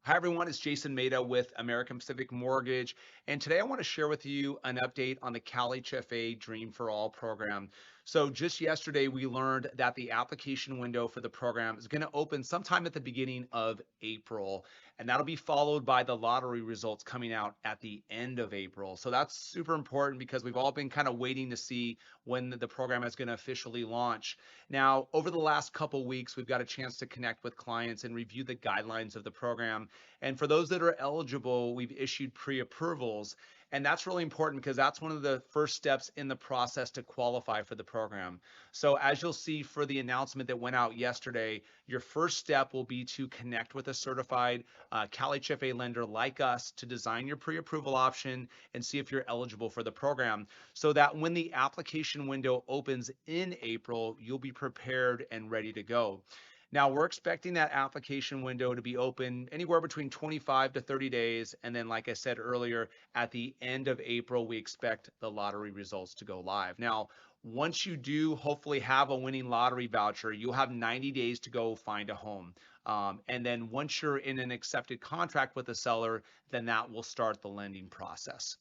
Hi, everyone. It's Jason Maida with American Pacific Mortgage. And today I want to share with you an update on the CalHFA Dream for All program. So, just yesterday, we learned that the application window for the program is going to open sometime at the beginning of April. And that'll be followed by the lottery results coming out at the end of April. So, that's super important because we've all been kind of waiting to see when the program is going to officially launch. Now, over the last couple weeks, we've got a chance to connect with clients and review the guidelines of the program. And for those that are eligible, we've issued pre-approvals. And that's really important because that's one of the first steps in the process to qualify for the program. So as you'll see for the announcement that went out yesterday, your first step will be to connect with a certified CalHFA lender like us to design your pre-approval option and see if you're eligible for the program so that when the application window opens in April, you'll be prepared and ready to go. Now, we're expecting that application window to be open anywhere between 25 to 30 days. And then, like I said earlier, at the end of April, we expect the lottery results to go live. Now, once you do hopefully have a winning lottery voucher, you'll have 90 days to go find a home. And then once you're in an accepted contract with the seller, then that will start the lending process.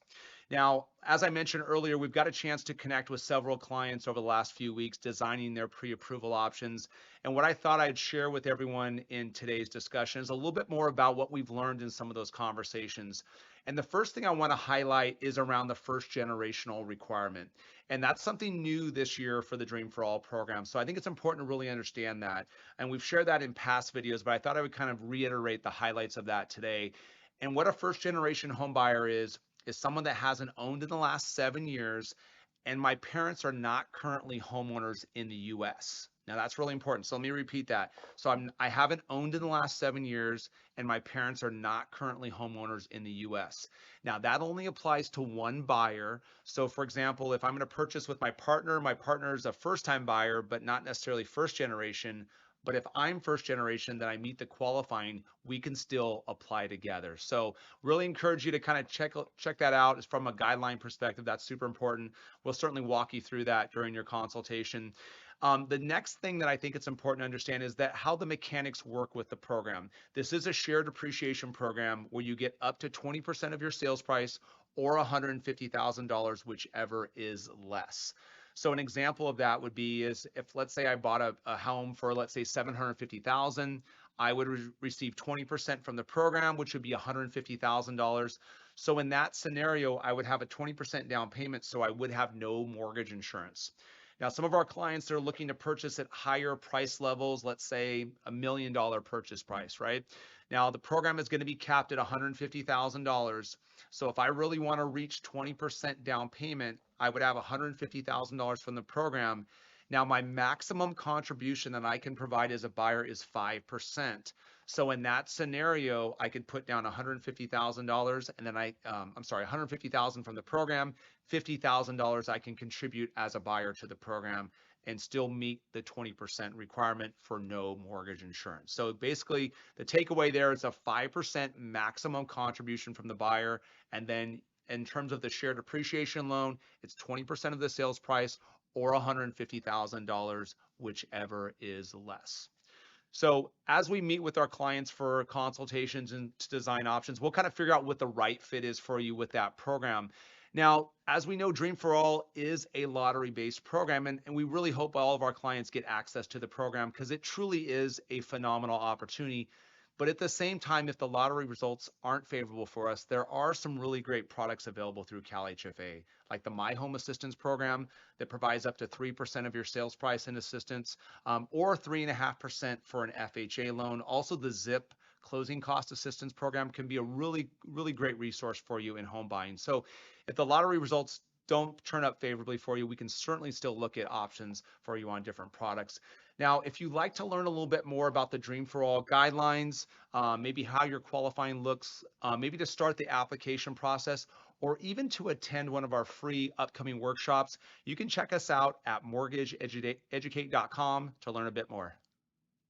Now, as I mentioned earlier, we've got a chance to connect with several clients over the last few weeks designing their pre-approval options. And what I thought I'd share with everyone in today's discussion is a little bit more about what we've learned in some of those conversations. And the first thing I want to highlight is around the first generational requirement. And that's something new this year for the Dream for All program. So I think it's important to really understand that. And we've shared that in past videos, but I thought I would kind of reiterate the highlights of that today. And what a first generation home buyer is someone that hasn't owned in the last 7 years, and my parents are not currently homeowners in the US. Now that's really important. So let me repeat that. So I haven't owned in the last 7 years, and my parents are not currently homeowners in the US. Now that only applies to one buyer. So for example, if I'm going to purchase with my partner is a first-time buyer, but not necessarily first generation. But if I'm first generation, then I meet the qualifying, we can still apply together. So really encourage you to kind of check that out. It's from a guideline perspective. That's super important. We'll certainly walk you through that during your consultation. The next thing that I think it's important to understand is that how the mechanics work with the program. This is a shared depreciation program where you get up to 20% of your sales price or $150,000, whichever is less. So an example of that would be is if let's say I bought a home for let's say 750,000, I would receive 20% from the program, which would be $150,000. So in that scenario, I would have a 20% down payment, so I would have no mortgage insurance. Now, some of our clients are looking to purchase at higher price levels, let's say $1 million purchase price, right? Now, the program is going to be capped at $150,000. So if I really want to reach 20% down payment, I would have $150,000 from the program. Now, my maximum contribution that I can provide as a buyer is 5%. So in that scenario, I could put down $150,000 and then $150,000 from the program, $50,000 I can contribute as a buyer to the program and still meet the 20% requirement for no mortgage insurance. So basically the takeaway there is a 5% maximum contribution from the buyer. And then in terms of the shared depreciation loan, it's 20% of the sales price or $150,000, whichever is less. So as we meet with our clients for consultations and to design options, we'll kind of figure out what the right fit is for you with that program. Now, as we know, Dream for All is a lottery-based program, and we really hope all of our clients get access to the program because it truly is a phenomenal opportunity. But at the same time, if the lottery results aren't favorable for us, there are some really great products available through CalHFA, like the My Home Assistance program that provides up to 3% of your sales price in assistance, or 3.5% for an FHA loan. Also, the ZIP closing cost assistance program can be a really, really great resource for you in home buying. So if the lottery results don't turn up favorably for you, we can certainly still look at options for you on different products. Now, if you'd like to learn a little bit more about the Dream for All guidelines, maybe how your qualifying looks, maybe to start the application process, or even to attend one of our free upcoming workshops, you can check us out at mortgageeducate.com to learn a bit more.